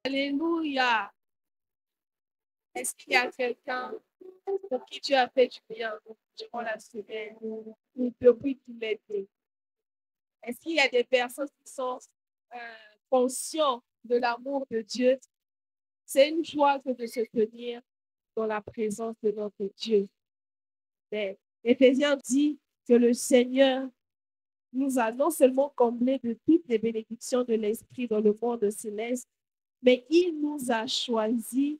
Alléluia. Est-ce qu'il y a quelqu'un pour qui Dieu a fait du bien durant la semaine ou depuis tout l'été? Est-ce qu'il y a des personnes qui sont conscientes de l'amour de Dieu? C'est une joie que de se tenir dans la présence de notre Dieu. Mais Éphésiens dit que le Seigneur nous a non seulement comblés de toutes les bénédictions de l'Esprit dans le monde céleste, mais il nous a choisis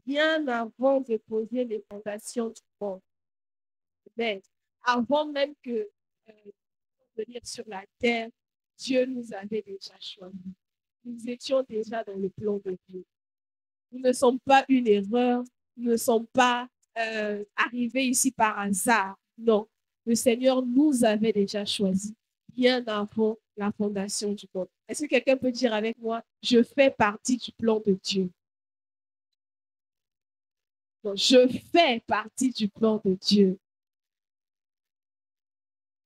bien avant de poser les fondations du monde. Mais avant même que venir sur la terre, Dieu nous avait déjà choisis. Nous étions déjà dans le plan de Dieu. Nous ne sommes pas une erreur, nous ne sommes pas arrivés ici par hasard. Non, le Seigneur nous avait déjà choisis bien avant la fondation du monde. Est-ce que quelqu'un peut dire avec moi, je fais partie du plan de Dieu? Donc, je fais partie du plan de Dieu.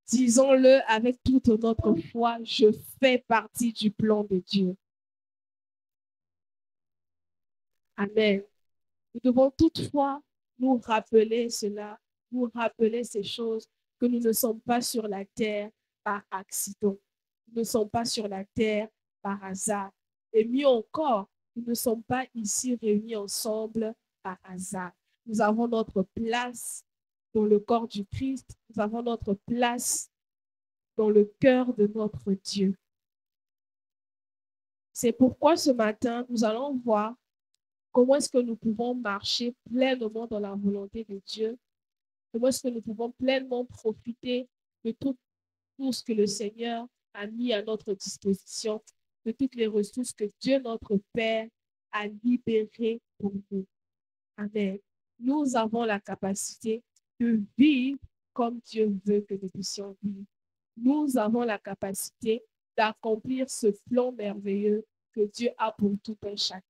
Disons-le avec toute notre foi, je fais partie du plan de Dieu. Amen. Nous devons toutefois nous rappeler cela, nous rappeler ces choses, que nous ne sommes pas sur la terre par accident. Nous ne sommes pas sur la terre par hasard. Et mieux encore, nous ne sommes pas ici réunis ensemble par hasard. Nous avons notre place dans le corps du Christ. Nous avons notre place dans le cœur de notre Dieu. C'est pourquoi ce matin, nous allons voir comment est-ce que nous pouvons marcher pleinement dans la volonté de Dieu. Comment est-ce que nous pouvons pleinement profiter de tout ce que le Seigneur a mis à notre disposition, de toutes les ressources que Dieu, notre Père, a libérées pour nous. Amen. Nous avons la capacité de vivre comme Dieu veut que nous puissions vivre. Nous avons la capacité d'accomplir ce plan merveilleux que Dieu a pour tout un chacun.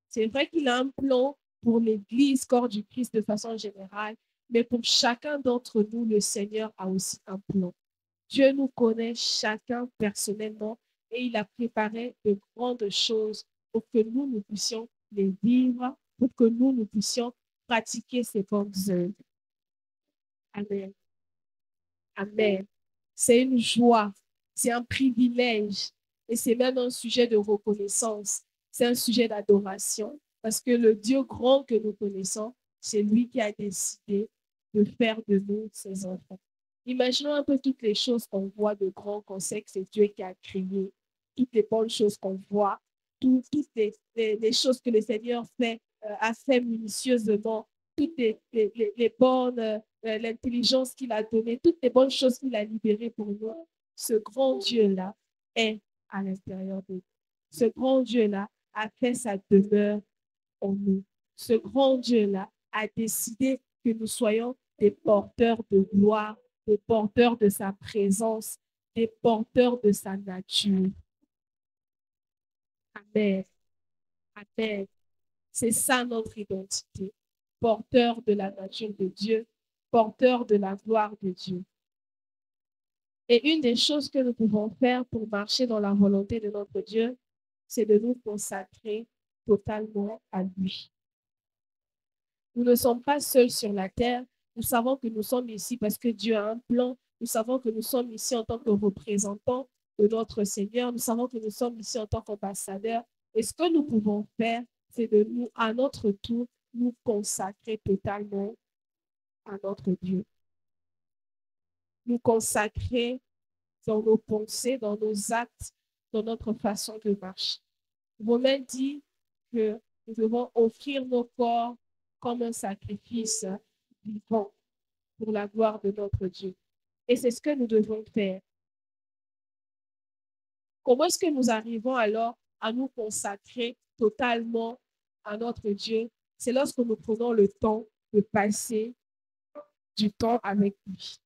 C'est vrai qu'il a un plan pour l'Église, corps du Christ de façon générale, mais pour chacun d'entre nous, le Seigneur a aussi un plan. Dieu nous connaît chacun personnellement et il a préparé de grandes choses pour que nous puissions les vivre, pour que nous puissions pratiquer ces bonnes œuvres. Amen. Amen. C'est une joie, c'est un privilège et c'est même un sujet de reconnaissance. C'est un sujet d'adoration parce que le Dieu grand que nous connaissons, c'est lui qui a décidé de faire de nous ses enfants. Imaginons un peu toutes les choses qu'on voit de grand, qu'on sait que c'est Dieu qui a créé, toutes les bonnes choses qu'on voit, toutes les choses que le Seigneur fait, a fait minutieusement, toutes les bonnes, l'intelligence qu'il a donnée, toutes les bonnes choses qu'il a libérées pour nous. Ce grand Dieu-là est à l'intérieur de nous. Ce grand Dieu-là a fait sa demeure en nous. Ce grand Dieu-là a décidé que nous soyons des porteurs de gloire, des porteurs de sa présence, des porteurs de sa nature. Amen. Amen. C'est ça notre identité. Porteur de la nature de Dieu, porteur de la gloire de Dieu. Et une des choses que nous pouvons faire pour marcher dans la volonté de notre Dieu, c'est de nous consacrer totalement à lui. Nous ne sommes pas seuls sur la terre. Nous savons que nous sommes ici parce que Dieu a un plan. Nous savons que nous sommes ici en tant que représentants de notre Seigneur. Nous savons que nous sommes ici en tant qu'ambassadeurs. Et ce que nous pouvons faire, c'est de nous, à notre tour, nous consacrer totalement à notre Dieu. Nous consacrer dans nos pensées, dans nos actes, dans notre façon de marcher. Romain dit que nous devons offrir nos corps comme un sacrifice vivant pour la gloire de notre Dieu. Et c'est ce que nous devons faire. Comment est-ce que nous arrivons alors à nous consacrer totalement à notre Dieu? C'est lorsque nous prenons le temps de passer du temps avec lui.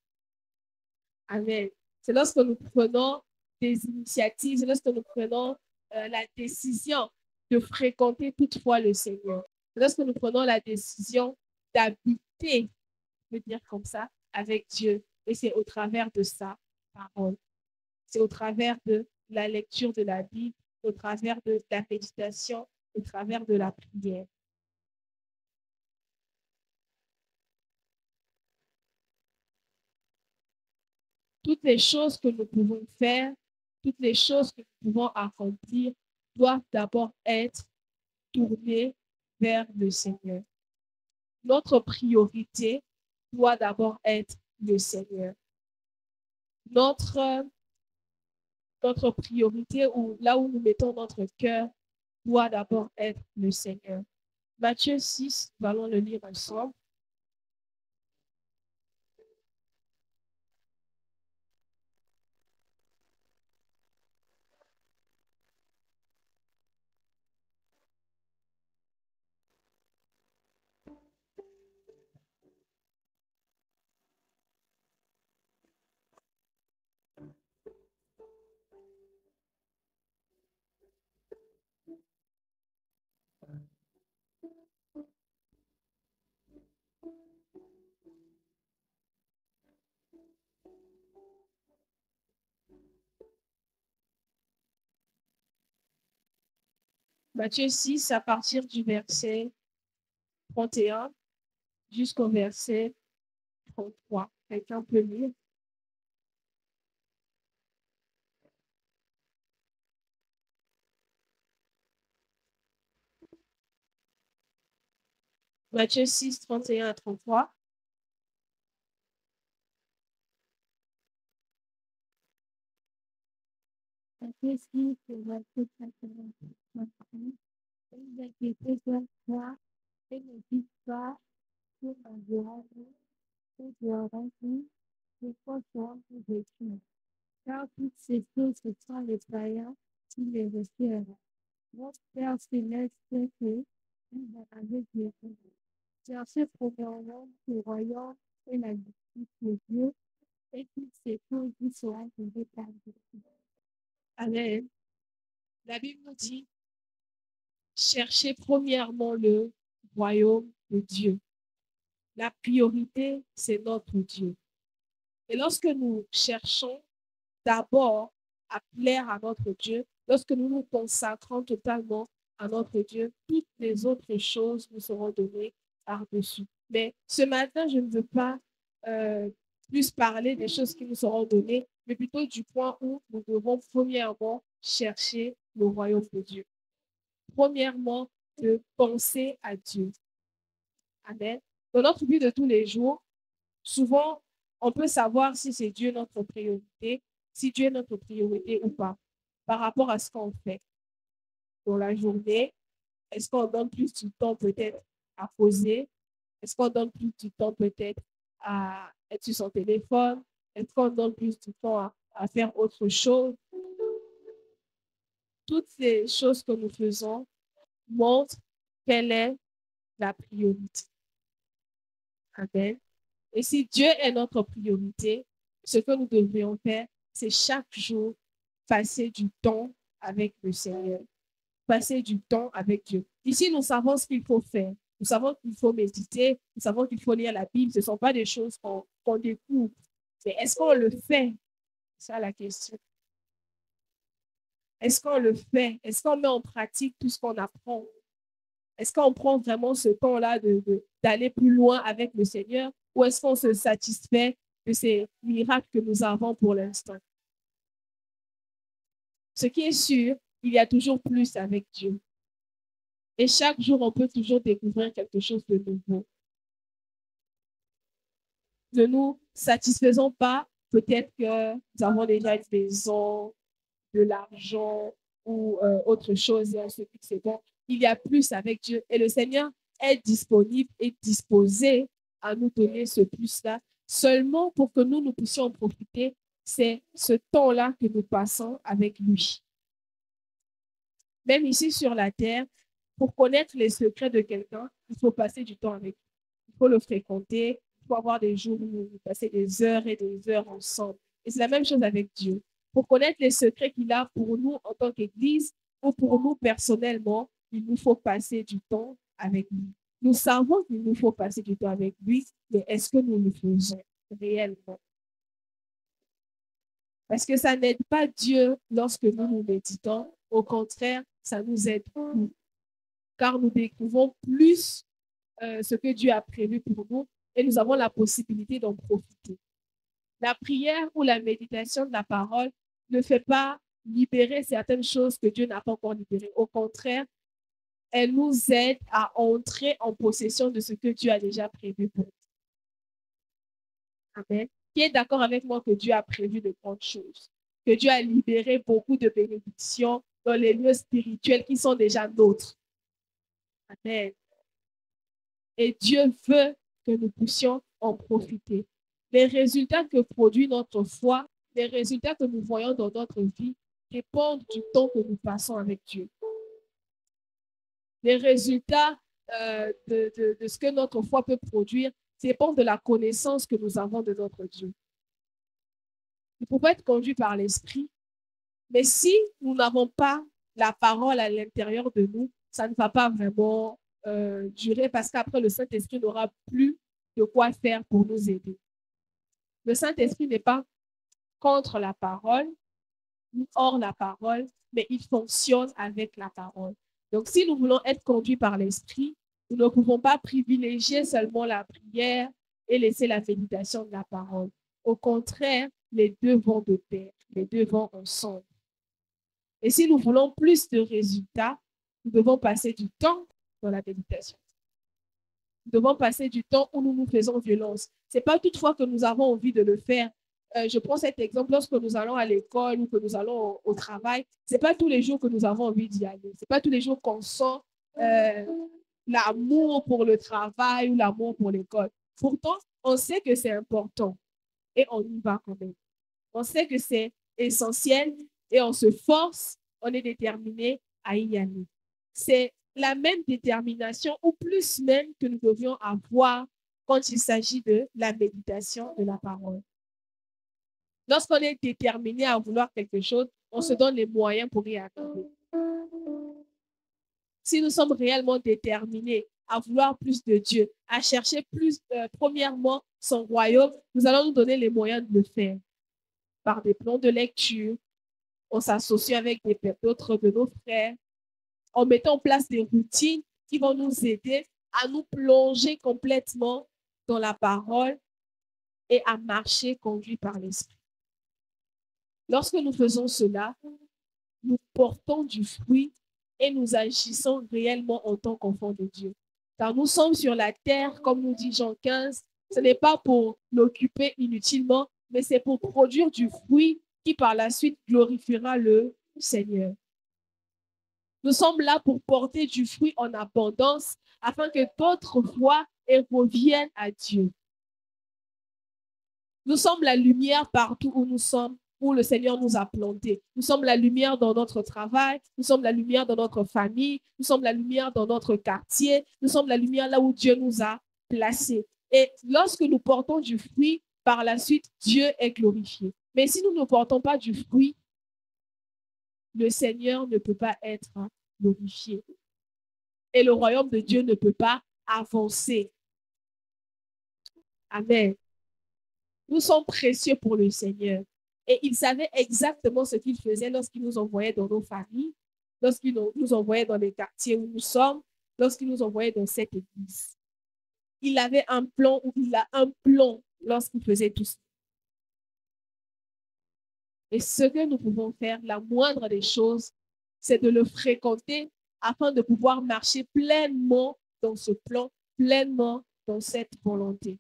Amen. C'est lorsque nous prenons des initiatives, c'est lorsque nous prenons la décision de fréquenter toutefois le Seigneur. C'est lorsque nous prenons la décision d'habiter, je veux dire comme ça, avec Dieu. Et c'est au travers de sa parole. C'est au travers de la lecture de la Bible, au travers de la méditation, au travers de la prière. Toutes les choses que nous pouvons faire, toutes les choses que nous pouvons accomplir doivent d'abord être tournées vers le Seigneur. Notre priorité doit d'abord être le Seigneur. Notre priorité ou là où nous mettons notre cœur doit d'abord être le Seigneur. Matthieu 6, nous allons le lire ensemble. Matthieu 6, à partir du verset 31 jusqu'au verset 33. Quelqu'un peut lire? Matthieu 6, 31 à 33. Matthieu 6, verset 31 à 33. Ne vous inquiétez pas et ne dites pas que l'environnement et de remplir de confiance de Dieu. Car toutes ces choses, ce sont les païens qui les reçoivent. Votre Père céleste sait que vous en avez besoin. Cherchez premièrement le royaume et la justice de Dieu, et toutes ces choses vous seront données par Dieu. Amen. La Bible nous dit, cherchez premièrement le royaume de Dieu. La priorité, c'est notre Dieu. Et lorsque nous cherchons d'abord à plaire à notre Dieu, lorsque nous nous consacrons totalement à notre Dieu, toutes les autres choses nous seront données par-dessus. Mais ce matin, je ne veux pas plus parler des choses qui nous seront données, mais plutôt du point où nous devons premièrement chercher le royaume de Dieu. Premièrement, de penser à Dieu. Amen. Dans notre vie de tous les jours, souvent, on peut savoir si c'est Dieu notre priorité, si Dieu est notre priorité ou pas, par rapport à ce qu'on fait dans la journée. Est-ce qu'on donne plus du temps peut-être à poser? Est-ce qu'on donne plus du temps peut-être à être sur son téléphone? Est-ce qu'on donne plus du temps à faire autre chose? Toutes ces choses que nous faisons montrent quelle est la priorité. Amen. Et si Dieu est notre priorité, ce que nous devrions faire, c'est chaque jour passer du temps avec le Seigneur, passer du temps avec Dieu. Ici, nous savons ce qu'il faut faire. Nous savons qu'il faut méditer, nous savons qu'il faut lire la Bible. Ce ne sont pas des choses qu'on découvre. Mais est-ce qu'on le fait? C'est ça la question. Est-ce qu'on le fait? Est-ce qu'on met en pratique tout ce qu'on apprend? Est-ce qu'on prend vraiment ce temps-là d'aller plus loin avec le Seigneur ou est-ce qu'on se satisfait de ces miracles que nous avons pour l'instant? Ce qui est sûr, il y a toujours plus avec Dieu. Et chaque jour, on peut toujours découvrir quelque chose de nouveau. Ne nous satisfaisons pas. Peut-être que nous avons déjà une maison, de l'argent ou autre chose et on se dit que c'est bon. Il y a plus avec Dieu et le Seigneur est disponible et disposé à nous donner ce plus-là seulement pour que nous puissions en profiter. C'est ce temps-là que nous passons avec lui. Même ici sur la terre, pour connaître les secrets de quelqu'un, il faut passer du temps avec lui. Il faut le fréquenter, il faut avoir des jours où vous passez des heures et des heures ensemble. Et c'est la même chose avec Dieu. Pour connaître les secrets qu'il a pour nous en tant qu'Église ou pour nous personnellement, il nous faut passer du temps avec lui. Nous savons qu'il nous faut passer du temps avec lui, mais est-ce que nous le faisons réellement? Parce que ça n'aide pas Dieu lorsque nous nous méditons. Au contraire, ça nous aide. car nous découvrons plus ce que Dieu a prévu pour nous et nous avons la possibilité d'en profiter. La prière ou la méditation de la parole ne fait pas libérer certaines choses que Dieu n'a pas encore libérées. Au contraire, elle nous aide à entrer en possession de ce que Dieu a déjà prévu pour nous. Amen. Qui est d'accord avec moi que Dieu a prévu de grandes choses, que Dieu a libéré beaucoup de bénédictions dans les lieux spirituels qui sont déjà nôtres. Amen. Et Dieu veut que nous puissions en profiter. Les résultats que produit notre foi, les résultats que nous voyons dans notre vie dépendent du temps que nous passons avec Dieu. Les résultats de ce que notre foi peut produire dépendent de la connaissance que nous avons de notre Dieu. Nous pouvons être conduits par l'Esprit, mais si nous n'avons pas la parole à l'intérieur de nous, ça ne va pas vraiment durer parce qu'après, le Saint-Esprit n'aura plus de quoi faire pour nous aider. Le Saint-Esprit n'est pas contre la parole, ni hors la parole, mais il fonctionne avec la parole. Donc, si nous voulons être conduits par l'Esprit, nous ne pouvons pas privilégier seulement la prière et laisser la méditation de la parole. Au contraire, les deux vont de pair, les deux vont ensemble. Et si nous voulons plus de résultats, nous devons passer du temps dans la méditation. Nous devons passer du temps où nous nous faisons violence. Ce n'est pas toutefois que nous avons envie de le faire. Je prends cet exemple, lorsque nous allons à l'école ou que nous allons au travail, ce n'est pas tous les jours que nous avons envie d'y aller. Ce n'est pas tous les jours qu'on sent l'amour pour le travail ou l'amour pour l'école. Pourtant, on sait que c'est important et on y va quand même. On sait que c'est essentiel et on se force, on est déterminé à y aller. C'est la même détermination ou plus même que nous devions avoir quand il s'agit de la méditation de la parole. Lorsqu'on est déterminé à vouloir quelque chose, on se donne les moyens pour y arriver. Si nous sommes réellement déterminés à vouloir plus de Dieu, à chercher plus, premièrement, son royaume, nous allons nous donner les moyens de le faire par des plans de lecture, on s'associe avec d'autres de nos frères, en mettant en place des routines qui vont nous aider à nous plonger complètement dans la parole et à marcher conduit par l'Esprit. Lorsque nous faisons cela, nous portons du fruit et nous agissons réellement en tant qu'enfants de Dieu. Car nous sommes sur la terre, comme nous dit Jean 15, ce n'est pas pour l'occuper inutilement, mais c'est pour produire du fruit qui par la suite glorifiera le Seigneur. Nous sommes là pour porter du fruit en abondance afin que d'autres voient et reviennent à Dieu. Nous sommes la lumière partout où nous sommes, où le Seigneur nous a plantés. Nous sommes la lumière dans notre travail, nous sommes la lumière dans notre famille, nous sommes la lumière dans notre quartier, nous sommes la lumière là où Dieu nous a placés. Et lorsque nous portons du fruit, par la suite, Dieu est glorifié. Mais si nous ne portons pas du fruit, le Seigneur ne peut pas être glorifié. Et le royaume de Dieu ne peut pas avancer. Amen. Nous sommes précieux pour le Seigneur. Et il savait exactement ce qu'il faisait lorsqu'il nous envoyait dans nos familles, lorsqu'il nous envoyait dans les quartiers où nous sommes, lorsqu'il nous envoyait dans cette église. Il avait un plan ou il a un plan lorsqu'il faisait tout ça. Et ce que nous pouvons faire, la moindre des choses, c'est de le fréquenter afin de pouvoir marcher pleinement dans ce plan, pleinement dans cette volonté.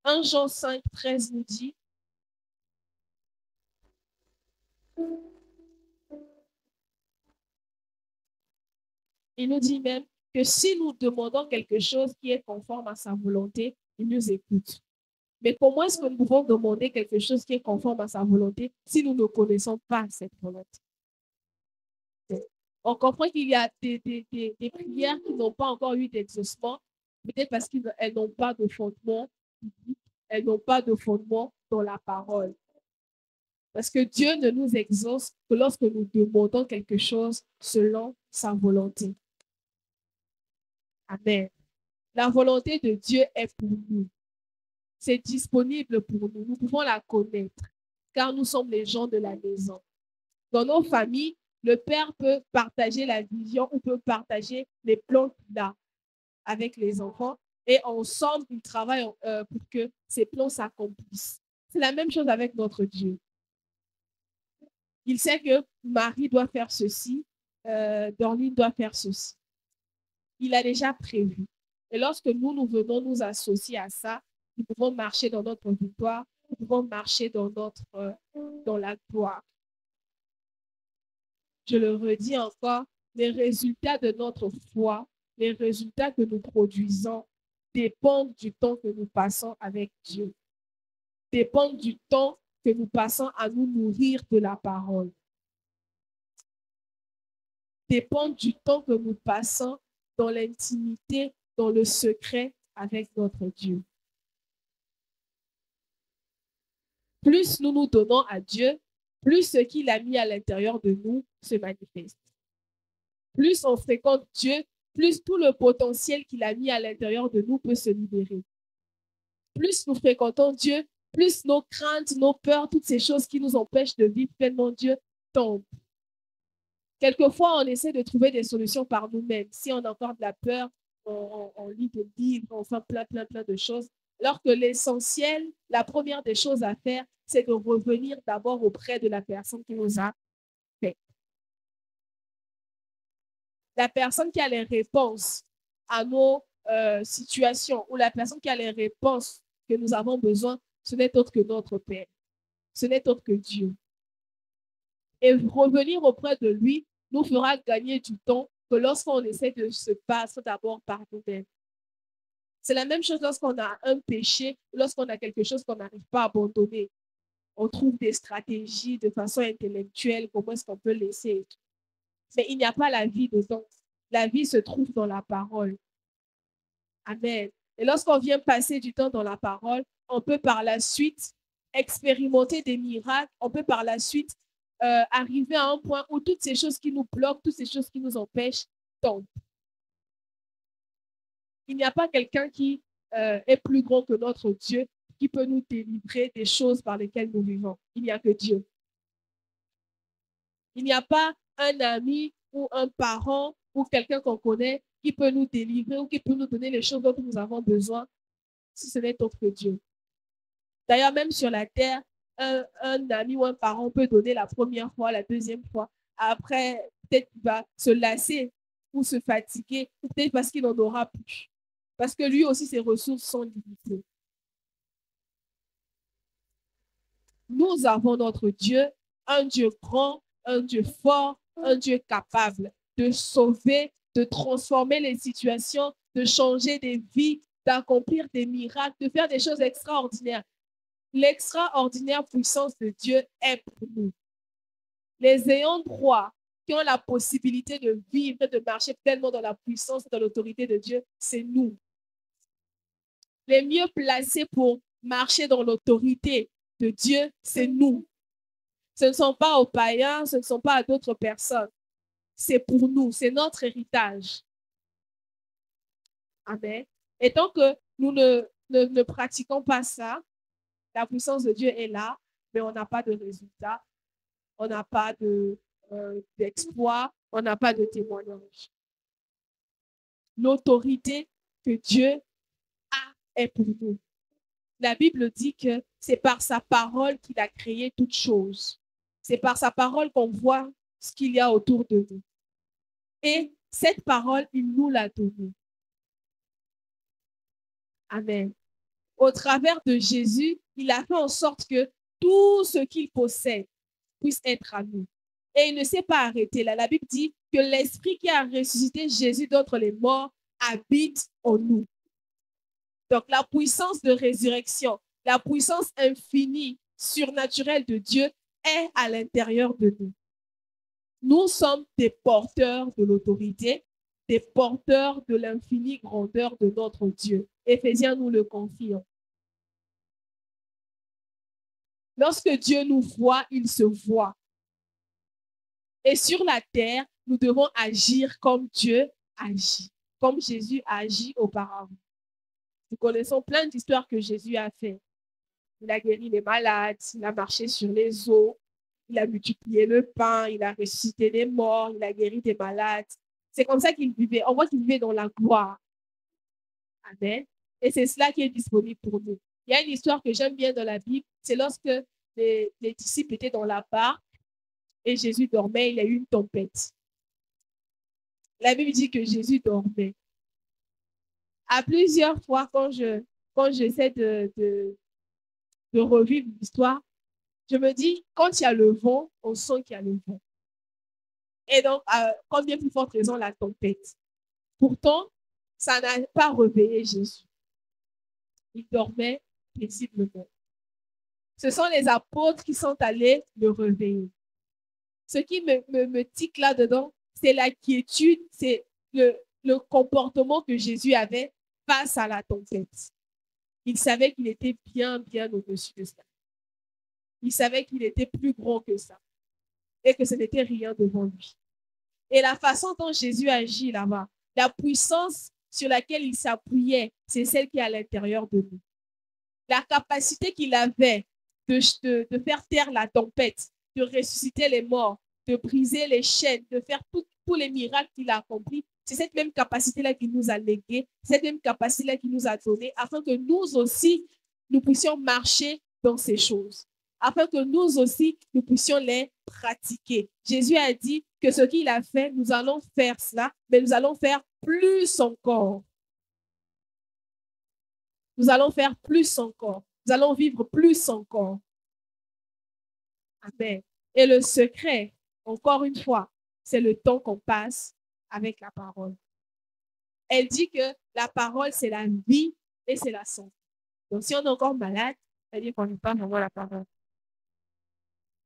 1 Jean 5, 13 nous dit, il nous dit même que si nous demandons quelque chose qui est conforme à sa volonté, il nous écoute. Mais comment est-ce que nous pouvons demander quelque chose qui est conforme à sa volonté si nous ne connaissons pas cette volonté? On comprend qu'il y a des prières qui n'ont pas encore eu d'exaucement, peut-être parce qu'elles n'ont pas de fondement, elles n'ont pas de fondement dans la parole. Parce que Dieu ne nous exauce que lorsque nous demandons quelque chose selon sa volonté. Amen. La volonté de Dieu est pour nous. C'est disponible pour nous. Nous pouvons la connaître car nous sommes les gens de la maison. Dans nos familles, Le père peut partager la vision ou peut partager les plans qu'il a avec les enfants et ensemble, ils travaillent pour que ces plans s'accomplissent. C'est la même chose avec notre Dieu. Il sait que Marie doit faire ceci, Dorline doit faire ceci. Il a déjà prévu. Et lorsque nous venons nous associer à ça, nous pouvons marcher dans notre victoire, nous pouvons marcher dans la gloire. Je le redis encore, les résultats de notre foi, les résultats que nous produisons dépendent du temps que nous passons avec Dieu, dépendent du temps que nous passons à nous nourrir de la parole, dépendent du temps que nous passons dans l'intimité, dans le secret avec notre Dieu. Plus nous nous donnons à Dieu, plus ce qu'il a mis à l'intérieur de nous se manifeste. Plus on fréquente Dieu, plus tout le potentiel qu'il a mis à l'intérieur de nous peut se libérer. Plus nous fréquentons Dieu, plus nos craintes, nos peurs, toutes ces choses qui nous empêchent de vivre pleinement Dieu tombent. Quelquefois, on essaie de trouver des solutions par nous-mêmes. Si on a encore de la peur, on lit des livres, on fait plein de choses. Alors que l'essentiel, la première des choses à faire, c'est de revenir d'abord auprès de la personne qui nous a fait. La personne qui a les réponses à nos situations ou la personne qui a les réponses que nous avons besoin, ce n'est autre que notre Père. Ce n'est autre que Dieu. Et revenir auprès de lui nous fera gagner du temps que lorsqu'on essaie de se passer d'abord par nous-mêmes. C'est la même chose lorsqu'on a un péché, lorsqu'on a quelque chose qu'on n'arrive pas à abandonner. On trouve des stratégies de façon intellectuelle, comment est-ce qu'on peut laisser. Mais il n'y a pas la vie dedans. La vie se trouve dans la parole. Amen. Et lorsqu'on vient passer du temps dans la parole, on peut par la suite expérimenter des miracles. On peut par la suite arriver à un point où toutes ces choses qui nous bloquent, toutes ces choses qui nous empêchent tombent. Il n'y a pas quelqu'un qui est plus grand que notre Dieu qui peut nous délivrer des choses par lesquelles nous vivons. Il n'y a que Dieu. Il n'y a pas un ami ou un parent ou quelqu'un qu'on connaît qui peut nous délivrer ou qui peut nous donner les choses dont nous avons besoin si ce n'est autre que Dieu. D'ailleurs, même sur la terre, un ami ou un parent peut donner la première fois, la deuxième fois. Après, peut-être qu'il va se lasser ou se fatiguer, ou peut-être parce qu'il n'en aura plus. Parce que lui aussi, ses ressources sont limitées. Nous avons notre Dieu, un Dieu grand, un Dieu fort, un Dieu capable de sauver, de transformer les situations, de changer des vies, d'accomplir des miracles, de faire des choses extraordinaires. L'extraordinaire puissance de Dieu est pour nous. Les ayants droit qui ont la possibilité de vivre et de marcher pleinement dans la puissance et dans l'autorité de Dieu, c'est nous. Les mieux placés pour marcher dans l'autorité de Dieu, c'est nous. Ce ne sont pas aux païens, ce ne sont pas à d'autres personnes. C'est pour nous, c'est notre héritage. Amen. Et tant que nous ne pratiquons pas ça, la puissance de Dieu est là, mais on n'a pas de résultat, on n'a pas d'exploit, on n'a pas de témoignage. L'autorité que Dieu a est pour nous. La Bible dit que c'est par sa parole qu'il a créé toutes choses. C'est par sa parole qu'on voit ce qu'il y a autour de nous. Et cette parole, il nous l'a donnée. Amen. Au travers de Jésus, il a fait en sorte que tout ce qu'il possède puisse être à nous. Et il ne s'est pas arrêté là. La Bible dit que l'Esprit qui a ressuscité Jésus d'entre les morts habite en nous. Donc la puissance de résurrection, la puissance infinie, surnaturelle de Dieu est à l'intérieur de nous. Nous sommes des porteurs de l'autorité, des porteurs de l'infinie grandeur de notre Dieu. Éphésiens nous le confirme. Lorsque Dieu nous voit, il se voit. Et sur la terre, nous devons agir comme Dieu agit, comme Jésus a agi auparavant. Nous connaissons plein d'histoires que Jésus a fait. Il a guéri les malades, il a marché sur les eaux, il a multiplié le pain, il a ressuscité des morts, il a guéri des malades. C'est comme ça qu'il vivait. On voit qu'il vivait dans la gloire. Amen. Et c'est cela qui est disponible pour nous. Il y a une histoire que j'aime bien dans la Bible. C'est lorsque les disciples étaient dans la barque et Jésus dormait, il y a eu une tempête. La Bible dit que Jésus dormait. À plusieurs fois, quand j'essaie de revivre l'histoire, je me dis, quand il y a le vent, on sent qu'il y a le vent. Et donc, quand bien plus forte raison, la tempête. Pourtant, ça n'a pas réveillé Jésus. Il dormait paisiblement. Ce sont les apôtres qui sont allés le réveiller. Ce qui me tique là-dedans, c'est la quiétude, c'est le comportement que Jésus avait face à la tempête. Il savait qu'il était bien, bien au-dessus de ça. Il savait qu'il était plus grand que ça et que ce n'était rien devant lui. Et la façon dont Jésus agit là-bas, la puissance sur laquelle il s'appuyait, c'est celle qui est à l'intérieur de nous. La capacité qu'il avait de faire taire la tempête, de ressusciter les morts, de briser les chaînes, de faire tous les miracles qu'il a accomplis, c'est cette même capacité-là qu'il nous a léguée, cette même capacité-là qu'il nous a donnée, afin que nous aussi, nous puissions marcher dans ces choses, afin que nous aussi, nous puissions les pratiquer. Jésus a dit que ce qu'il a fait, nous allons faire cela, mais nous allons faire plus encore. Nous allons faire plus encore. Nous allons vivre plus encore. Amen. Et le secret, encore une fois, c'est le temps qu'on passe avec la parole. Elle dit que la parole, c'est la vie et c'est la santé. Donc, si on est encore malade, c'est-à-dire qu'on n'est pas vraiment la parole.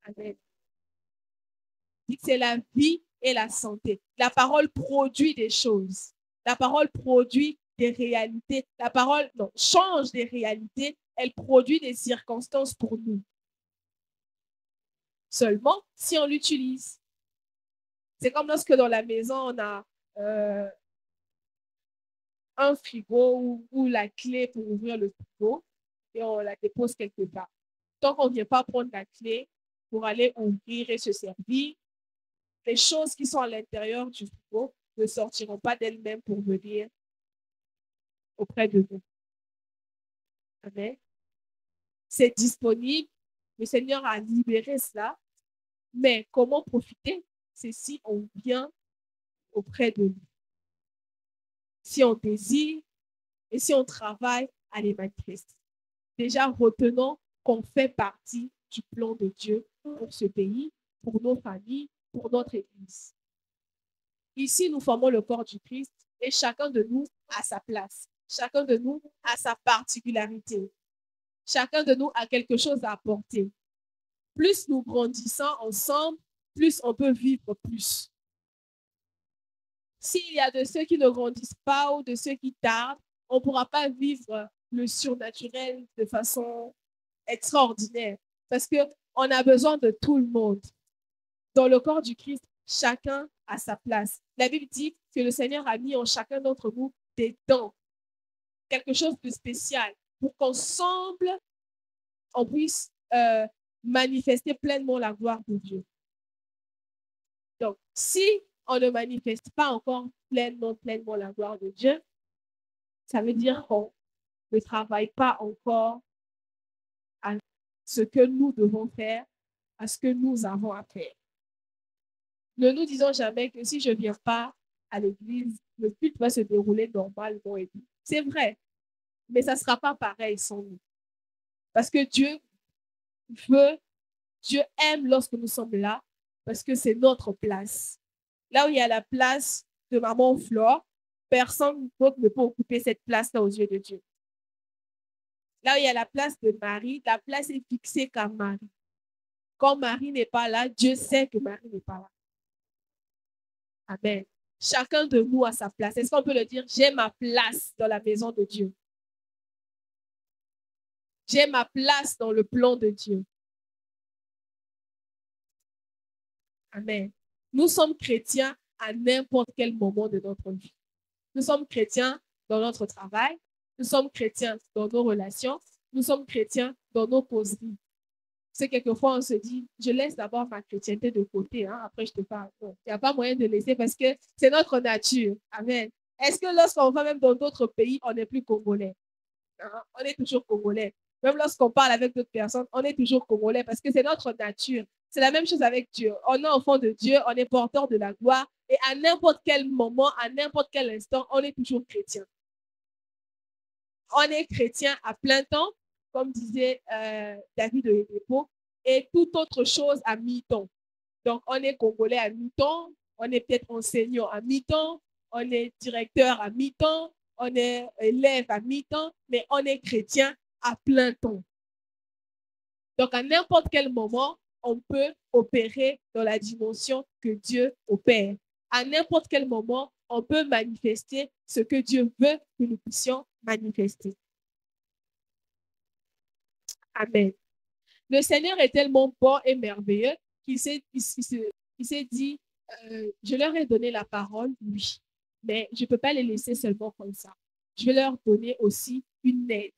Amen. Elle dit que c'est la vie et la santé. La parole produit des choses. La parole produit des réalités. La parole change des réalités. Elle produit des circonstances pour nous. Seulement si on l'utilise. C'est comme lorsque dans la maison, on a un frigo ou la clé pour ouvrir le frigo et on la dépose quelque part. Tant qu'on ne vient pas prendre la clé pour aller ouvrir et se servir, les choses qui sont à l'intérieur du frigo ne sortiront pas d'elles-mêmes pour venir auprès de nous. Amen. C'est disponible. Le Seigneur a libéré cela. Mais comment profiter? C'est si on vient auprès de lui. Si on désire et si on travaille à les manifester. Déjà, retenons qu'on fait partie du plan de Dieu pour ce pays, pour nos familles, pour notre Église. Ici, nous formons le corps du Christ et chacun de nous a sa place. Chacun de nous a sa particularité. Chacun de nous a quelque chose à apporter. Plus nous grandissons ensemble, plus on peut vivre plus. S'il y a de ceux qui ne grandissent pas ou de ceux qui tardent, on ne pourra pas vivre le surnaturel de façon extraordinaire parce qu'on a besoin de tout le monde. Dans le corps du Christ, chacun a sa place. La Bible dit que le Seigneur a mis en chacun d'entre nous des dons, quelque chose de spécial pour qu'ensemble, on puisse manifester pleinement la gloire de Dieu. Donc, si on ne manifeste pas encore pleinement la gloire de Dieu, ça veut dire qu'on ne travaille pas encore à ce que nous devons faire, à ce que nous avons à faire. Ne nous disons jamais que si je ne viens pas à l'église, le culte va se dérouler normalement. C'est vrai, mais ça ne sera pas pareil sans nous. Parce que Dieu aime lorsque nous sommes là, parce que c'est notre place. Là où il y a la place de maman Flore, personne d'autre ne peut occuper cette place-là aux yeux de Dieu. Là où il y a la place de Marie, la place est fixée comme Marie. Quand Marie n'est pas là, Dieu sait que Marie n'est pas là. Amen. Chacun de nous a sa place. Est-ce qu'on peut le dire? J'ai ma place dans la maison de Dieu. J'ai ma place dans le plan de Dieu. Amen. Nous sommes chrétiens à n'importe quel moment de notre vie. Nous sommes chrétiens dans notre travail. Nous sommes chrétiens dans nos relations. Nous sommes chrétiens dans nos causeries. C'est quelquefois, on se dit, je laisse d'abord ma chrétienté de côté, hein, après je te parle. Il n'y a pas moyen de laisser parce que c'est notre nature. Amen. Est-ce que lorsqu'on va même dans d'autres pays, on n'est plus congolais? Hein? On est toujours congolais. Même lorsqu'on parle avec d'autres personnes, on est toujours congolais parce que c'est notre nature. C'est la même chose avec Dieu. On est enfant de Dieu, on est porteur de la gloire et à n'importe quel moment, à n'importe quel instant, on est toujours chrétien. On est chrétien à plein temps, comme disait David de Dépôt, et toute autre chose à mi-temps. Donc, on est congolais à mi-temps, on est peut-être enseignant à mi-temps, on est directeur à mi-temps, on est élève à mi-temps, mais on est chrétien à plein temps. Donc, à n'importe quel moment, on peut opérer dans la dimension que Dieu opère. À n'importe quel moment, on peut manifester ce que Dieu veut que nous puissions manifester. Amen. Le Seigneur est tellement bon et merveilleux qu'il s'est dit, je leur ai donné la parole, oui, mais je ne peux pas les laisser seulement comme ça. Je vais leur donner aussi une aide.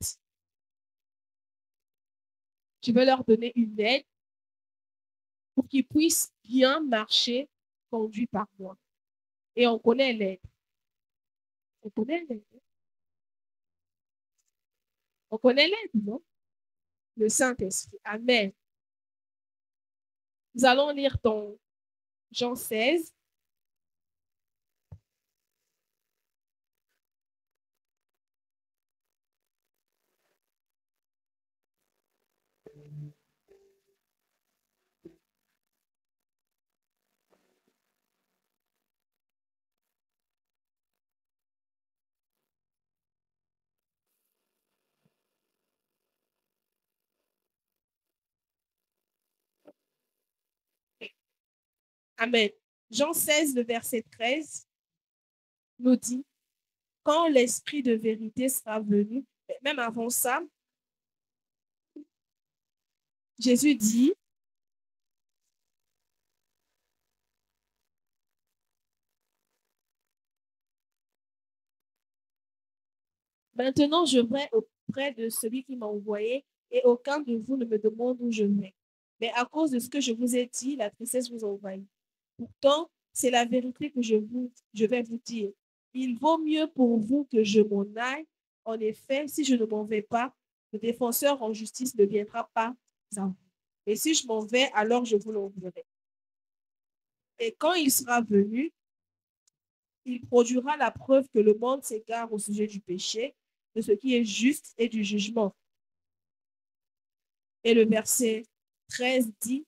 Je vais leur donner une aide pour qu'ils puissent bien marcher conduits par moi. Et on connaît l'aide. On connaît l'aide. On connaît l'aide, non? Le Saint-Esprit. Amen. Nous allons lire dans Jean 16. Amen. Jean 16, le verset 13 nous dit, quand l'Esprit de vérité sera venu, même avant ça, Jésus dit, maintenant je vais auprès de celui qui m'a envoyé et aucun de vous ne me demande où je vais. Mais à cause de ce que je vous ai dit, la tristesse vous envahit. Pourtant, c'est la vérité que je vais vous dire. Il vaut mieux pour vous que je m'en aille. En effet, si je ne m'en vais pas, le défenseur en justice ne viendra pas à vous. Et si je m'en vais, alors je vous l'enverrai. Et quand il sera venu, il produira la preuve que le monde s'égare au sujet du péché, de ce qui est juste et du jugement. Et le verset 13 dit,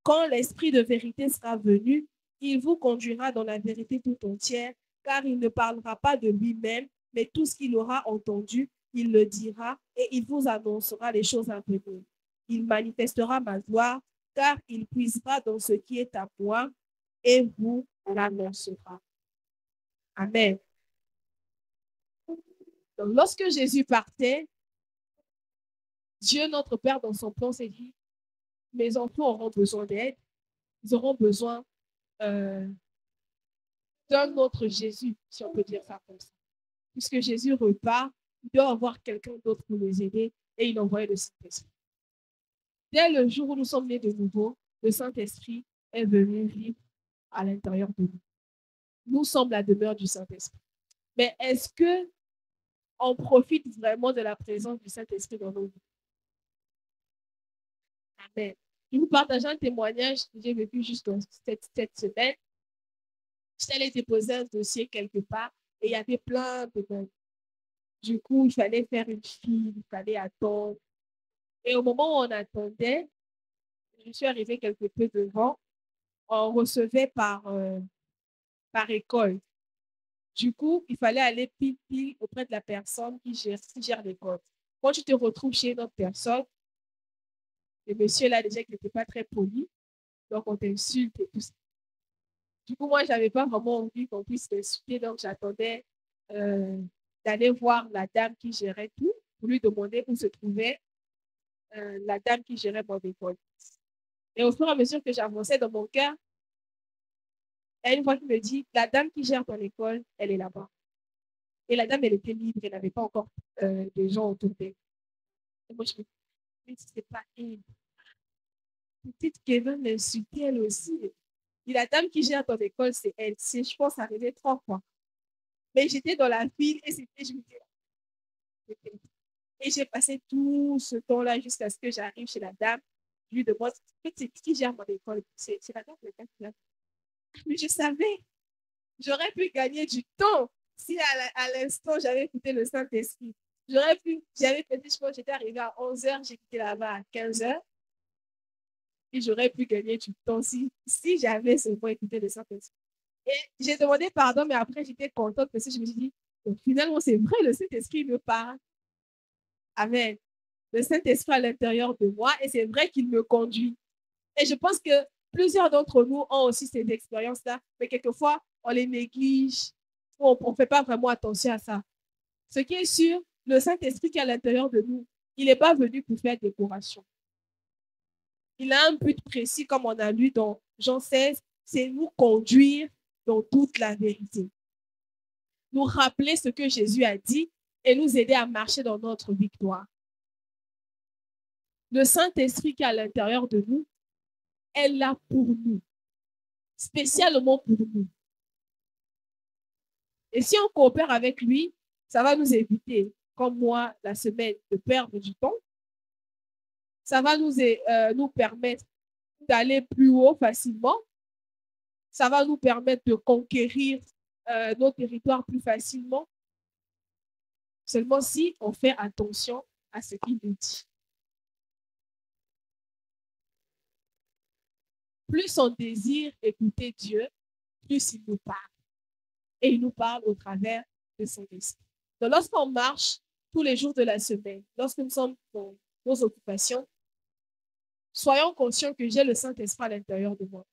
quand l'Esprit de vérité sera venu, il vous conduira dans la vérité tout entière, car il ne parlera pas de lui-même, mais tout ce qu'il aura entendu, il le dira et il vous annoncera les choses à venir. Il manifestera ma gloire, car il puisera dans ce qui est à moi et vous l'annoncera. Amen. Donc, lorsque Jésus partait, Dieu, notre Père, dans son plan, s'est dit, mes enfants auront besoin d'aide, ils auront besoin d'un autre Jésus, si on peut dire ça comme ça. Puisque Jésus repart, il doit avoir quelqu'un d'autre pour les aider et il envoie le Saint-Esprit. Dès le jour où nous sommes nés de nouveau, le Saint-Esprit est venu vivre à l'intérieur de nous. Nous sommes la demeure du Saint-Esprit. Mais est-ce que on profite vraiment de la présence du Saint-Esprit dans nos vies? Amen. Je vous partage un témoignage que j'ai vécu juste cette semaine. Je allée déposer un dossier quelque part et il y avait plein de monde. Du coup, il fallait faire une file, il fallait attendre. Et au moment où on attendait, je suis arrivée quelque peu devant, on recevait par école. Du coup, il fallait aller pile auprès de la personne qui gère l'école. Quand tu te retrouves chez une autre personne, le monsieur là déjà qui n'était pas très poli, donc on t'insulte et tout ça. Du coup, moi, je n'avais pas vraiment envie qu'on puisse m'insulter, donc j'attendais d'aller voir la dame qui gérait tout pour lui demander où se trouvait la dame qui gérait mon école. Et au fur et à mesure que j'avançais dans mon cœur, il y a une voix qui me dit, la dame qui gère ton école, elle est là-bas. Et la dame, elle était libre, elle n'avait pas encore de gens autour d'elle. Et moi, je me dis, mais c'est pas elle. petite Kevin l'insultait elle aussi. Et la dame qui gère ton école, c'est elle. Je pense arriver 3 fois. Mais j'étais dans la file et c'était, je me disais, et j'ai passé tout ce temps-là jusqu'à ce que j'arrive chez la dame. Je lui demande, c'est qui gère mon école? C'est la dame de la. Mais je savais, j'aurais pu gagner du temps si à l'instant j'avais écouté le Saint-Esprit. J'avais fait, je pense, j'étais arrivée à 11h, j'ai quitté là-bas à 15h. Et j'aurais pu gagner du temps si j'avais seulement écouté le Saint-Esprit. Et j'ai demandé pardon, mais après j'étais contente parce que je me suis dit, finalement, c'est vrai, le Saint-Esprit me parle. Amen. Le Saint-Esprit à l'intérieur de moi et c'est vrai qu'il me conduit. Et je pense que plusieurs d'entre nous ont aussi ces expériences-là, mais quelquefois, on les néglige, on ne fait pas vraiment attention à ça. Ce qui est sûr, le Saint-Esprit qui est à l'intérieur de nous, il n'est pas venu pour faire décoration. Il a un but précis, comme on a lu dans Jean 16, c'est nous conduire dans toute la vérité. Nous rappeler ce que Jésus a dit et nous aider à marcher dans notre victoire. Le Saint-Esprit qui est à l'intérieur de nous est là pour nous, spécialement pour nous. Et si on coopère avec lui, ça va nous éviter, comme moi, la semaine, de perdre du temps. Ça va nous permettre d'aller plus haut facilement. Ça va nous permettre de conquérir nos territoires plus facilement. Seulement si on fait attention à ce qu'il nous dit. Plus on désire écouter Dieu, plus il nous parle. Et il nous parle au travers de son esprit. Donc, lorsqu'on marche tous les jours de la semaine, lorsque nous sommes dans nos occupations, soyons conscients que j'ai le Saint-Esprit à l'intérieur de moi.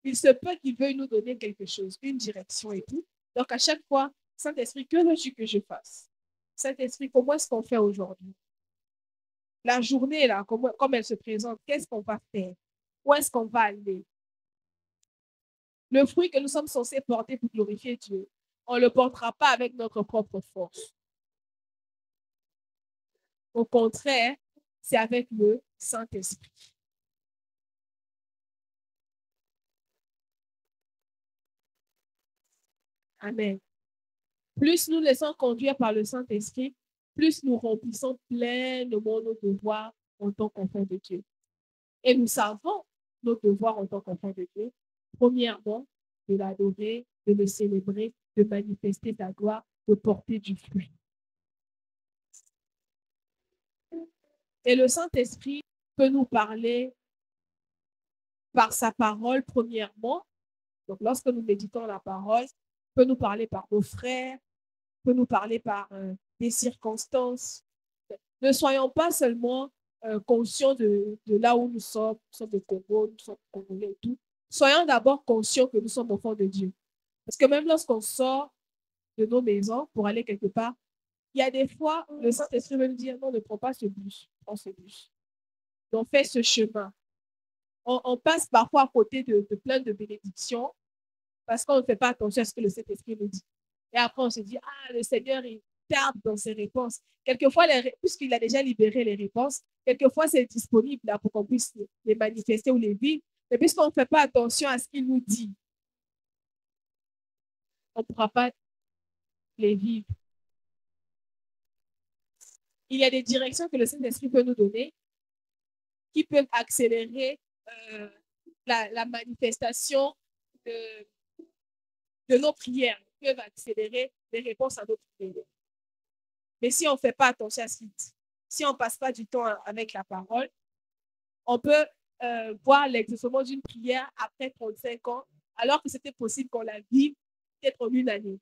Il se peut qu'il veuille nous donner quelque chose, une direction et tout. Donc, à chaque fois, Saint-Esprit, que veux-tu que je fasse? Saint-Esprit, comment est-ce qu'on fait aujourd'hui? La journée, là, comme elle se présente, qu'est-ce qu'on va faire? Où est-ce qu'on va aller? Le fruit que nous sommes censés porter pour glorifier Dieu, on ne le portera pas avec notre propre force. Au contraire, c'est avec le Saint-Esprit. Amen. Plus nous laissons conduire par le Saint-Esprit, plus nous remplissons pleinement nos devoirs en tant qu'enfants de Dieu. Et nous savons nos devoirs en tant qu'enfants de Dieu. Premièrement, de l'adorer, de le célébrer, de manifester sa gloire, de porter du fruit. Et le Saint-Esprit peut nous parler par sa parole, premièrement. Donc, lorsque nous méditons la parole, peut nous parler par nos frères, peut nous parler par des circonstances. Ne soyons pas seulement conscients de là où nous sommes de Congo, nous sommes congolais et tout. Soyons d'abord conscients que nous sommes enfants de Dieu. Parce que même lorsqu'on sort de nos maisons pour aller quelque part, il y a des fois, le Saint-Esprit va nous dire, non, ne prends pas ce bus, prends ce bus. Donc, fais ce chemin. On passe parfois à côté de plein de bénédictions parce qu'on ne fait pas attention à ce que le Saint-Esprit nous dit. Et après, on se dit, ah, le Seigneur, il tarde dans ses réponses. Quelquefois, puisqu'il a déjà libéré les réponses, quelquefois, c'est disponible là pour qu'on puisse les manifester ou les vivre. Mais puisqu'on ne fait pas attention à ce qu'il nous dit, on ne pourra pas les vivre. Il y a des directions que le Saint-Esprit peut nous donner qui peuvent accélérer la manifestation de nos prières, qui peuvent accélérer les réponses à nos prières. Mais si on ne fait pas attention à ce qu'il dit, si on ne passe pas du temps avec la parole, on peut voir l'exaucement d'une prière après 35 ans, alors que c'était possible qu'on la vive peut-être en une année.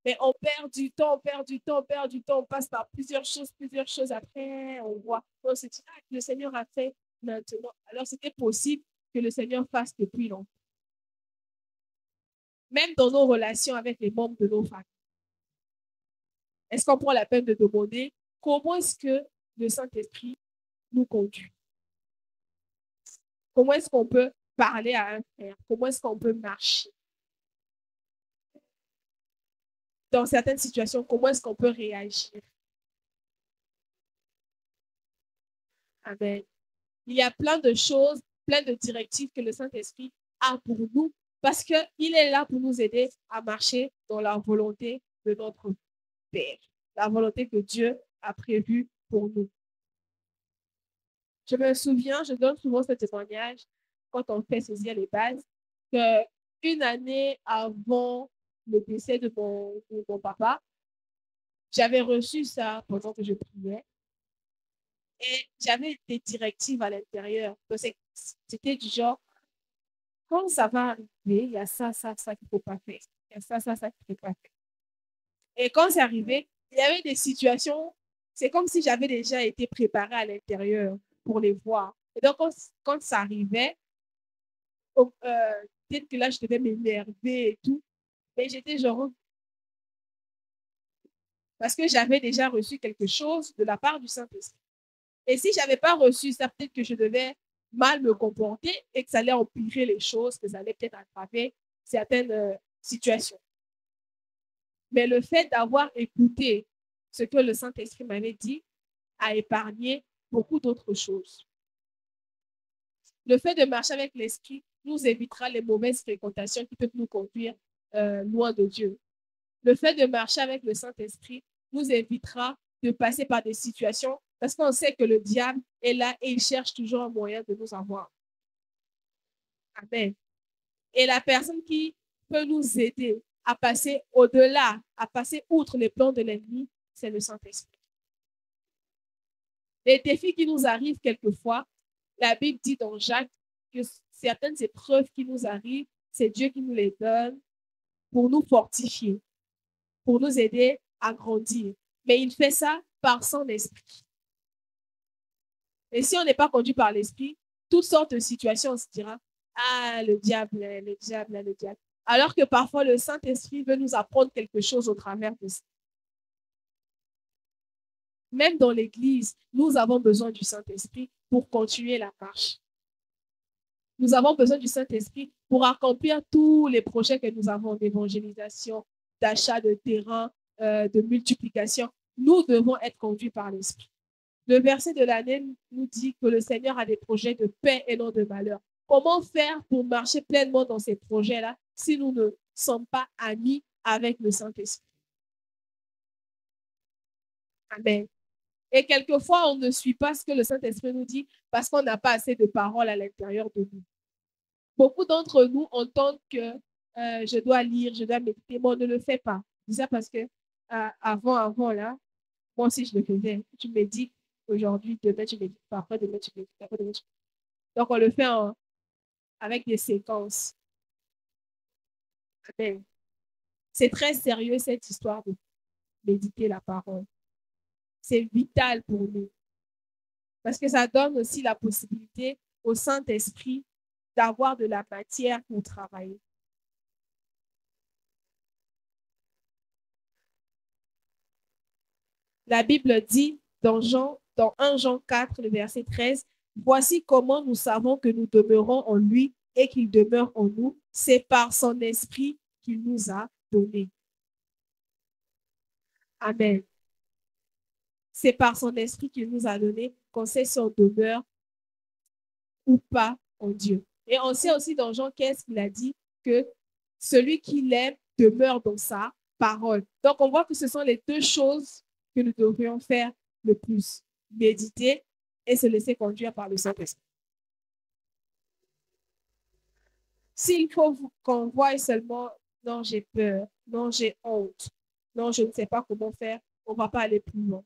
Mais on perd du temps, on perd du temps, on perd du temps, on passe par plusieurs choses après, on voit, on se dit, ah, le Seigneur a fait maintenant. Alors c'était possible que le Seigneur fasse depuis longtemps. Même dans nos relations avec les membres de nos familles. Est-ce qu'on prend la peine de demander comment est-ce que le Saint-Esprit nous conduit? Comment est-ce qu'on peut parler à un frère? Comment est-ce qu'on peut marcher? Dans certaines situations, comment est-ce qu'on peut réagir? Amen. Il y a plein de choses plein de directives que le Saint-Esprit a pour nous parce qu'il est là pour nous aider à marcher dans la volonté de notre Père, la volonté que Dieu a prévue pour nous. Je me souviens, je donne souvent ce témoignage quand on fait saisir les bases, qu'une année avant le décès de mon papa, j'avais reçu ça pendant que je priais et j'avais des directives à l'intérieur. C'était du genre, quand ça va arriver, il y a ça qu'il ne faut pas faire. Il y a ça qu'il ne faut pas faire. Et quand c'est arrivé, il y avait des situations, c'est comme si j'avais déjà été préparée à l'intérieur pour les voir. Et donc, quand ça arrivait, peut-être que là, je devais m'énerver et tout, mais j'étais genre, parce que j'avais déjà reçu quelque chose de la part du Saint-Esprit. Et si je n'avais pas reçu ça, peut-être que je devais mal me comporter et que ça allait empirer les choses, que ça allait peut-être aggraver certaines situations. Mais le fait d'avoir écouté ce que le Saint-Esprit m'avait dit a épargné beaucoup d'autres choses. Le fait de marcher avec l'Esprit nous évitera les mauvaises fréquentations qui peuvent nous conduire loin de Dieu. Le fait de marcher avec le Saint-Esprit nous évitera de passer par des situations parce qu'on sait que le diable est là et il cherche toujours un moyen de nous avoir. Amen. Et la personne qui peut nous aider à passer au-delà, à passer outre les plans de l'ennemi, c'est le Saint-Esprit. Les défis qui nous arrivent quelquefois, la Bible dit dans Jacques que certaines épreuves qui nous arrivent, c'est Dieu qui nous les donne pour nous fortifier, pour nous aider à grandir. Mais il fait ça par son esprit. Et si on n'est pas conduit par l'esprit, toutes sortes de situations, on se dira, ah, le diable, le diable, le diable. Alors que parfois, le Saint-Esprit veut nous apprendre quelque chose au travers de ça. Même dans l'Église, nous avons besoin du Saint-Esprit pour continuer la marche. Nous avons besoin du Saint-Esprit pour accomplir tous les projets que nous avons d'évangélisation, d'achat de terrain, de multiplication. Nous devons être conduits par l'Esprit. Le verset de l'année nous dit que le Seigneur a des projets de paix et non de malheur. Comment faire pour marcher pleinement dans ces projets-là si nous ne sommes pas amis avec le Saint-Esprit? Amen. Et quelquefois, on ne suit pas ce que le Saint-Esprit nous dit parce qu'on n'a pas assez de paroles à l'intérieur de nous. Beaucoup d'entre nous entendent que je dois lire, je dois méditer, mais on ne le fait pas. Je dis ça parce que avant, là, moi aussi, je le faisais. Tu médites aujourd'hui, demain, tu médites pas, après demain, tu médites, après demain, tu médites. Donc, on le fait avec des séquences. Amen. C'est très sérieux, cette histoire de méditer la parole. C'est vital pour nous. Parce que ça donne aussi la possibilité au Saint-Esprit d'avoir de la matière pour travailler. La Bible dit dans 1 Jean 4, le verset 13, « Voici comment nous savons que nous demeurons en lui et qu'il demeure en nous. C'est par son esprit qu'il nous a donné. » Amen. C'est par son esprit qu'il nous a donné qu'on sait si on demeure ou pas en Dieu. Et on sait aussi dans Jean 15 qu'il a dit que celui qui l'aime demeure dans sa parole. Donc, on voit que ce sont les deux choses que nous devrions faire le plus. Méditer et se laisser conduire par le Saint-Esprit. S'il faut qu'on voie seulement, non, j'ai peur, non, j'ai honte, non, je ne sais pas comment faire, on ne va pas aller plus loin.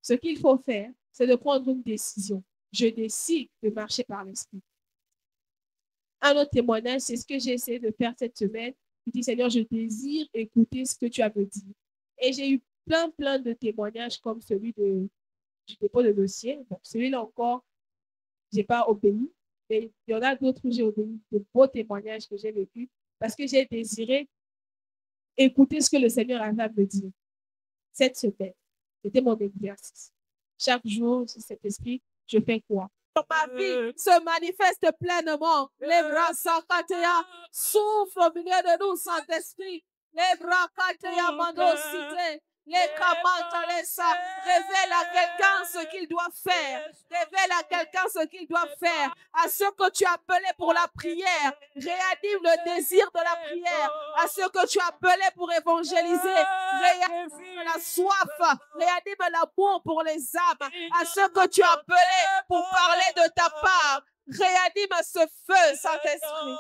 Ce qu'il faut faire, c'est de prendre une décision. Je décide de marcher par l'Esprit. Un autre témoignage, c'est ce que j'ai essayé de faire cette semaine. Je dis, Seigneur, je désire écouter ce que tu as me dit. Et j'ai eu plein de témoignages comme celui du dépôt de dossier. Bon, celui-là encore, je n'ai pas obéi. Mais il y en a d'autres où j'ai obéi, de beaux témoignages que j'ai vécus parce que j'ai désiré écouter ce que le Seigneur avait à me dire. Cette semaine, c'était mon exercice. Chaque jour, cet esprit, je fais quoi? Ma vie se manifeste pleinement. Les bras Sakatea souffle au milieu de nous, Saint-Esprit. Les bras Katea Mando Cité. Les Kamantalesa, révèle à quelqu'un ce qu'il doit faire. Révèle à quelqu'un ce qu'il doit faire. À ceux que tu as appelés pour la prière, réanime le désir de la prière. À ceux que tu as appelés pour évangéliser, réanime la soif, réanime l'amour pour les âmes. À ceux que tu as appelés pour parler de ta part, réanime ce feu, Saint-Esprit.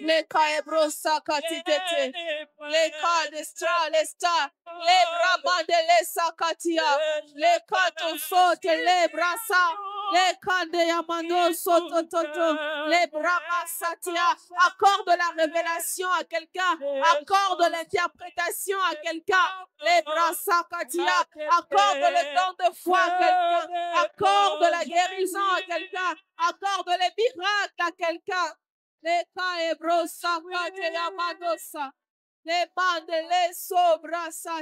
Les Kaebrosa Katitete, les Kadestra, les Star, les Brabandele Katia, les Katosote, les Brasa, les Kandeyamando Sotototo, les Bramasatia. Accorde la révélation à quelqu'un, accorde l'interprétation à quelqu'un, les Brasa Katia, accorde le temps de foi à quelqu'un, accorde la guérison à quelqu'un, accorde les miracles à quelqu'un. Les Kaebrosa Kateyamadosa. Les bandes, les sobrasa,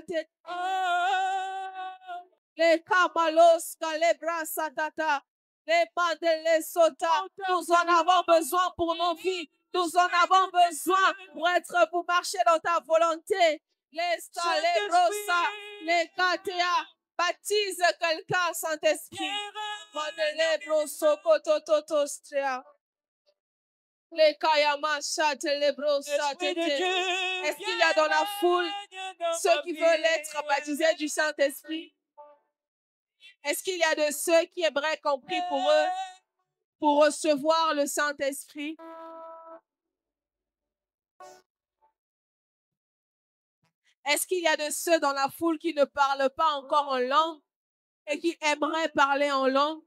les kamalos, les brasatata, les bandes, les sota. Nous en avons besoin pour nos vies. Nous en avons besoin pour marcher dans ta volonté. Les sta, les brosa, les katea. Baptise quelqu'un, Saint-Esprit. Les broso, kotototostria. Les Kayamashat, les Brosat. Est-ce qu'il y a dans la foule ceux qui veulent être baptisés du Saint-Esprit? Est-ce qu'il y a de ceux qui aimeraient qu'on prie pour eux, pour recevoir le Saint-Esprit? Est-ce qu'il y a de ceux dans la foule qui ne parlent pas encore en langue et qui aimeraient parler en langue?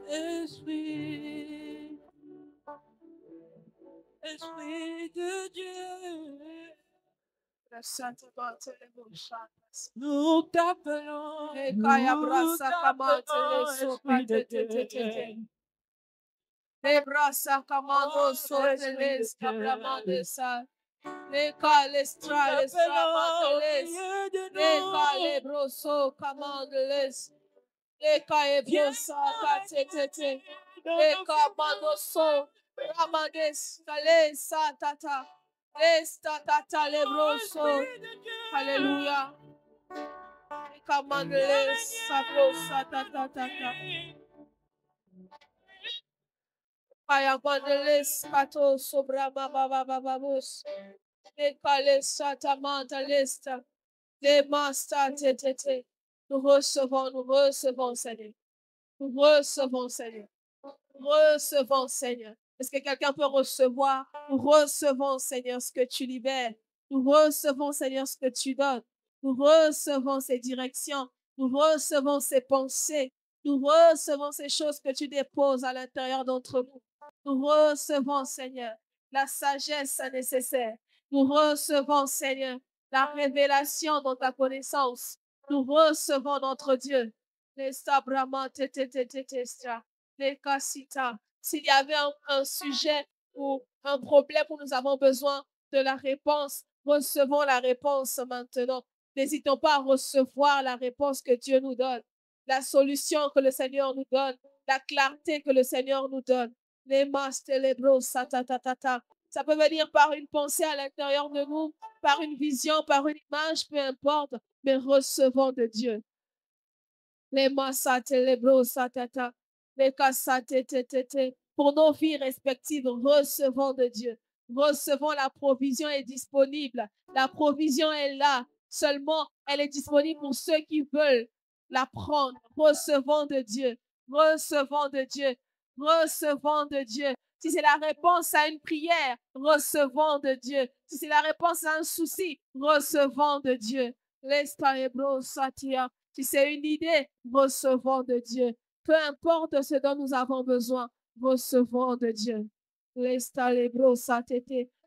Esprit, Esprit de Dieu, nous t'appelons, Esprit de Dieu. Les brasa kamando soteles kabramande sa. Les kalestra les ramandeles. Les kalebroso kamandeles. Les kaebrosa katetete. Les kamando so ramandes kales satata. Les tatata lebroso. Alléluia. Les kamandeles sabrosa tatatata. Ayabandeles kato sobra bababababos. Les kales satamanta lesta. Les masta tetete. Nous recevons, Seigneur. Nous recevons, Seigneur. Nous recevons, Seigneur. Est-ce que quelqu'un peut recevoir? Nous recevons, Seigneur, ce que tu libères. Nous recevons, Seigneur, ce que tu donnes. Nous recevons ces directions. Nous recevons ces pensées. Nous recevons ces choses que tu déposes à l'intérieur d'entre nous. Nous recevons, Seigneur, la sagesse nécessaire. Nous recevons, Seigneur, la révélation dans ta connaissance. Nous recevons notre Dieu. Les sabrama tetetetetestra, les casita. S'il y avait un sujet ou un problème où nous avons besoin de la réponse, recevons la réponse maintenant. N'hésitons pas à recevoir la réponse que Dieu nous donne, la solution que le Seigneur nous donne, la clarté que le Seigneur nous donne. Les mastes, les bros, satatatata. Ça peut venir par une pensée à l'intérieur de nous, par une vision, par une image, peu importe, mais recevons de Dieu. Les massate, les bros, satata, les cassate, pour nos vies respectives, recevons de Dieu. Recevons, la provision est disponible. La provision est là. Seulement, elle est disponible pour ceux qui veulent la prendre. Recevons de Dieu. Recevons de Dieu. Recevons de Dieu. Si c'est la réponse à une prière, recevons de Dieu. Si c'est la réponse à un souci, recevons de Dieu. Si c'est une idée, recevons de Dieu. Peu importe ce dont nous avons besoin, recevons de Dieu.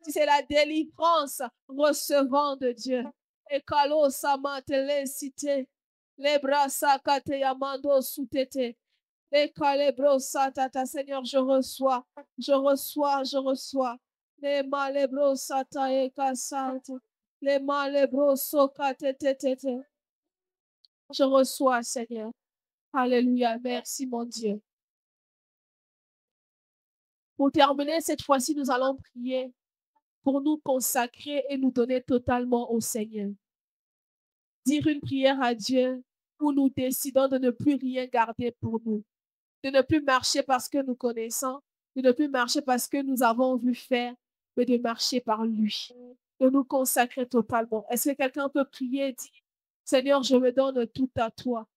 Si c'est la délivrance, recevons de Dieu. Et kalo samantele cité. Les bras sakate yamando soutete. Les calebros satata. Seigneur, je reçois. Je reçois, je reçois. Les malebros sata et kasante. Les malebros sokate tete. Je reçois, Seigneur. Alléluia. Merci, mon Dieu. Pour terminer, cette fois-ci, nous allons prier pour nous consacrer et nous donner totalement au Seigneur. Dire une prière à Dieu où nous décidons de ne plus rien garder pour nous, de ne plus marcher parce que nous connaissons, de ne plus marcher parce que nous avons vu faire, mais de marcher par lui, de nous consacrer totalement. Est-ce que quelqu'un peut prier et dire, Seigneur, je me donne tout à toi.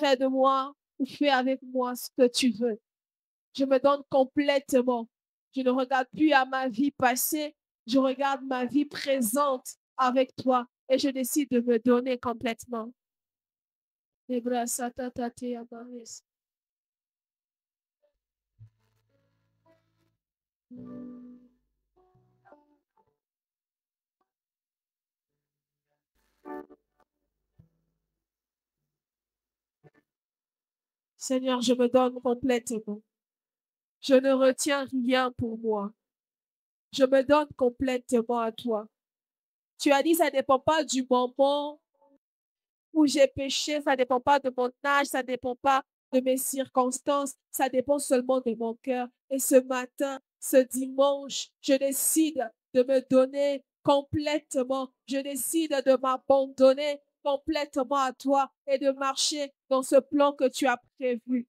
Fais de moi ou fais avec moi ce que tu veux. Je me donne complètement. Je ne regarde plus à ma vie passée, je regarde ma vie présente avec toi et je décide de me donner complètement. Seigneur, je me donne complètement. Je ne retiens rien pour moi. Je me donne complètement à toi. Tu as dit, ça ne dépend pas du moment où j'ai péché, ça ne dépend pas de mon âge, ça ne dépend pas de mes circonstances, ça dépend seulement de mon cœur. Et ce matin, ce dimanche, je décide de me donner complètement. Je décide de m'abandonner complètement à toi et de marcher dans ce plan que tu as prévu.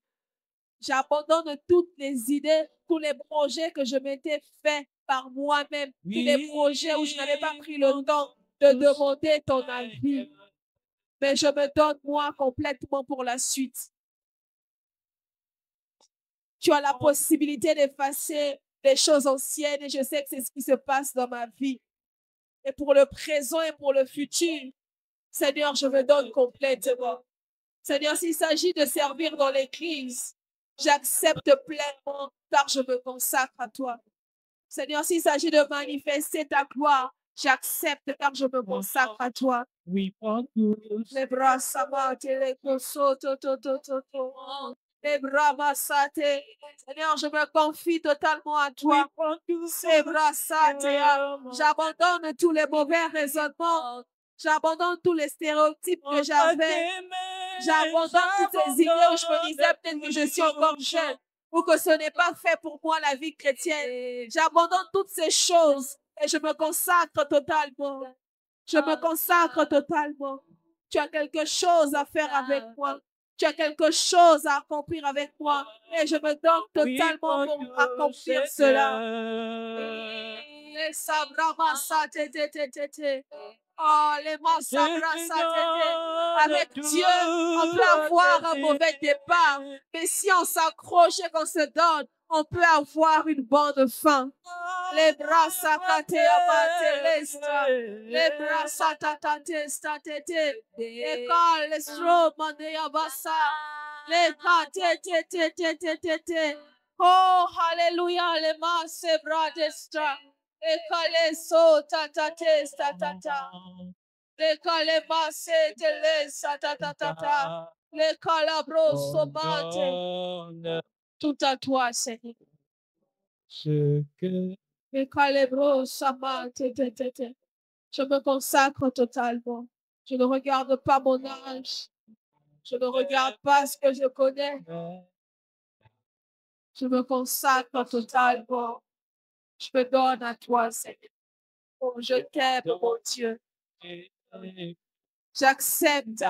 J'abandonne toutes les idées, tous les projets que je m'étais fait par moi-même, tous les projets où je n'avais pas pris le temps de demander ton avis. Mais je me donne moi complètement pour la suite. Tu as la possibilité d'effacer les choses anciennes et je sais que c'est ce qui se passe dans ma vie. Et pour le présent et pour le futur, Seigneur, je me donne complètement. Seigneur, s'il s'agit de servir dans l'église, j'accepte pleinement car je me consacre à toi. Seigneur, s'il s'agit de manifester ta gloire, j'accepte car je me consacre à toi. We want you. Les bras s'abattent, les coussos, les bras m'assatent. Seigneur, je me confie totalement à toi. We want you. Les bras s'abattent. J'abandonne tous les mauvais raisonnements. J'abandonne tous les stéréotypes que j'avais. J'abandonne toutes ces idées où je me disais peut-être que je suis encore jeune ou que ce n'est pas fait pour moi la vie chrétienne. J'abandonne toutes ces choses et je me consacre totalement. Je me consacre totalement. Tu as quelque chose à faire avec moi. Tu as quelque chose à accomplir avec moi. Et je me donne totalement pour accomplir cela. Oh, les avec Dieu, on peut avoir un mauvais départ. Mais si on s'accroche et qu'on se donne, on peut avoir une bonne fin. Les bras s'accate les bras s'accate les calles, les strobes, les oh, hallelujah, les masses, bras destra. Les calles so tatate statata. Les calles masse tele satatata. Les calabros somate. Tout à toi, Seigneur. Ce que Les calabros somate. Je me consacre totalement. Je ne regarde pas mon âge. Je ne regarde pas ce que je connais. Je me consacre totalement. Je me donne à toi, Seigneur. Oh, je t'aime, mon Dieu. J'accepte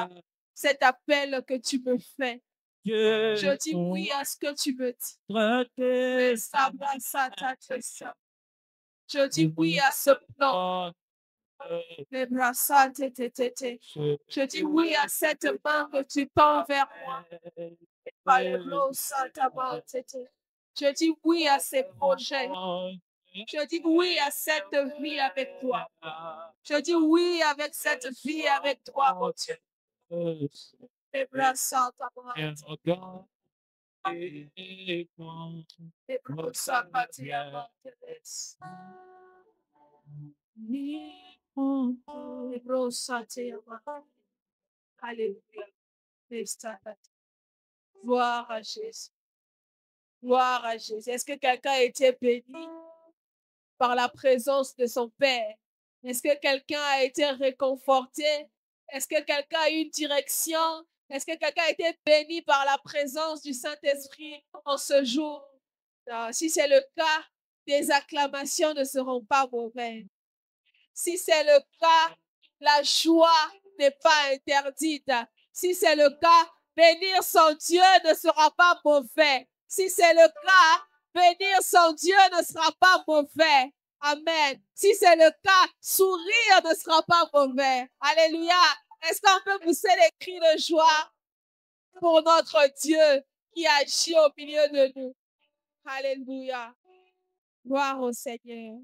cet appel que tu me fais. Je dis oui à ce que tu me dis. Je dis oui à ce plan. Les bras je dis oui à cette main que tu tends vers moi. Je dis oui à ces projets. Je dis oui à cette vie avec toi. Je dis oui avec cette vie avec toi, mon Dieu. Les bras Alléluia. Gloire à Jésus. Gloire à Jésus. Est-ce que quelqu'un a été béni par la présence de son Père? Est-ce que quelqu'un a été réconforté? Est-ce que quelqu'un a eu une direction? Est-ce que quelqu'un a été béni par la présence du Saint-Esprit en ce jour? Si c'est le cas, Tes acclamations ne seront pas mauvaises. Si c'est le cas, la joie n'est pas interdite. Si c'est le cas, bénir son Dieu ne sera pas mauvais. Si c'est le cas, bénir son Dieu ne sera pas mauvais. Amen. Si c'est le cas, sourire ne sera pas mauvais. Alléluia. Est-ce qu'on peut pousser les cris de joie pour notre Dieu qui agit au milieu de nous? Alléluia. Gloire au Seigneur.